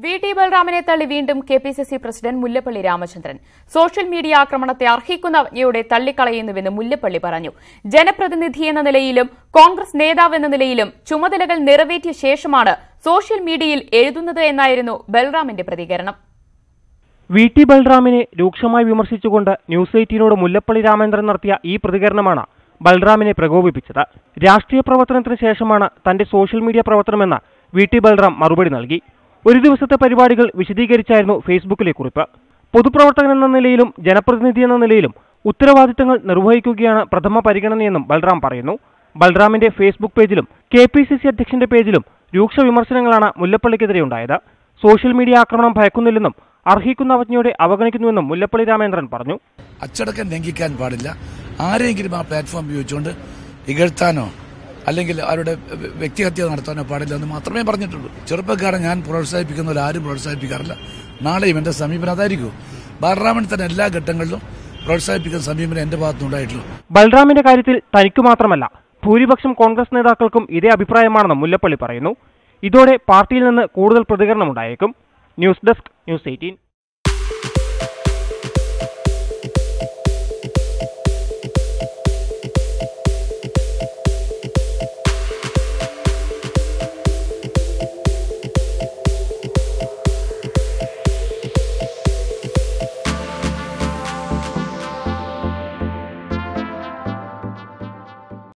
വി.ടി. ബൽറാമിനെ തള്ളി വീണ്ടും KPCC president Mullappally Ramachandran. Social media ആക്രമണത്തെ അർഹിക്കുന്ന അവജ്ഞയോടെ തള്ളിക്കളയുന്നുവെന്ന് മുല്ലപ്പള്ളി പറഞ്ഞു. ജനപ്രതിനിധി എന്ന നിലയിലും കോൺഗ്രസ് നേതാവ് എന്ന നിലയിലും ചുമതലകൾ നിറവേറ്റിയ ശേഷമാണ് സോഷ്യൽ മീഡിയയിൽ എഴുതുന്നത് എന്നായിരുന്നു ബൽറാമിന്റെ പ്രതികരണം. വി.ടി. ബൽറാമിനെ രൂക്ഷമായി വിമർശിച്ചുകൊണ്ട് ന്യൂസ് 18നോട് മുല്ലപ്പള്ളി രാമചന്ദ്രൻ നടത്തിയ ഈ പ്രതികരണമാണ് ബൽറാമിനെ പ്രകോപിപ്പിച്ചത്. രാഷ്ട്രീയ പ്രവർത്തനത്തിന് ശേഷമാണ് തന്റെ സോഷ്യൽ മീഡിയ പ്രവർത്തനമെന്ന് വി.ടി. ബൽറാം മറുപടി നൽകി. ഒരു ദിവസത്തെ പരിപാടികൾ വിശദീകരിച്ചായിരുന്നു ഫേസ്ബുക്കിലെ കുറിപ്പ്. പൊതുപ്രവർത്തകൻ എന്ന നിലയിലും ജനപ്രതിനിധി എന്ന നിലയിലും ഉത്തരവാദിത്തങ്ങൾ നിർവഹിക്കുകയാണ് പ്രഥമ പരിഗണനയെന്നും ബൽറാം പറയുന്നു. ബൽറാമിന്റെ ഫേസ്ബുക്ക് പേജിലും കെ.പി.സി.സി അധ്യക്ഷന്റെ പേജിലും രൂക്ഷ വിമർശനങ്ങളാണ് മുല്ലപ്പള്ളിക്കെതിരെ ഉണ്ടായത്. സോഷ്യൽ മീഡിയ ആക്രമണം ഭയക്കുന്നില്ലെന്നും അർഹിക്കുന്ന അവജ്ഞയോടെ അവഗണിക്കുന്നുവെന്നും മുല്ലപ്പള്ളി രാമചന്ദ്രൻ പറഞ്ഞു. അച്ചടക്കം ലംഘിക്കാൻ പാടില്ല. ആരെങ്കിലും ആ പ്ലാറ്റ്ഫോം ഉപയോഗിച്ചുകൊണ്ട് ഇകഴ്ത്താനോ അല്ലെങ്കിൽ അവരുടെ വ്യക്തിഹത്യ നടത്താനോ പാടില്ല എന്ന് മാത്രമേ പറഞ്ഞിട്ടുള്ളൂ. ചെറുപ്പക്കാരെ ഞാൻ പ്രോത്സാഹിപ്പിക്കുന്നവർ ആരും പ്രോത്സാഹിപ്പിക്കാറില്ല. നാളെയും എന്റെ സമീപനം അതായിരിക്കും. ബൽറാമിന് തന്നെ എല്ലാ ഘട്ടങ്ങളിലും പ്രോത്സാഹിപ്പിക്കുന്ന സമീപനം എന്റെ ഭാഗത്തുനിന്നുണ്ടായിട്ടുള്ളൂ. ബൽറാമിന്റെ കാര്യത്തിൽ തനിക്ക് മാത്രമല്ല ഭൂരിപക്ഷം കോൺഗ്രസ് നേതാക്കൾക്കും ഇതേ അഭിപ്രായമാണെന്ന് മുല്ലപ്പള്ളി പറയുന്നു. ഇതോടെ പാർട്ടിയിൽ നിന്ന് കൂടുതൽ പ്രതികരണമുണ്ടായേക്കും. News desk, news 18.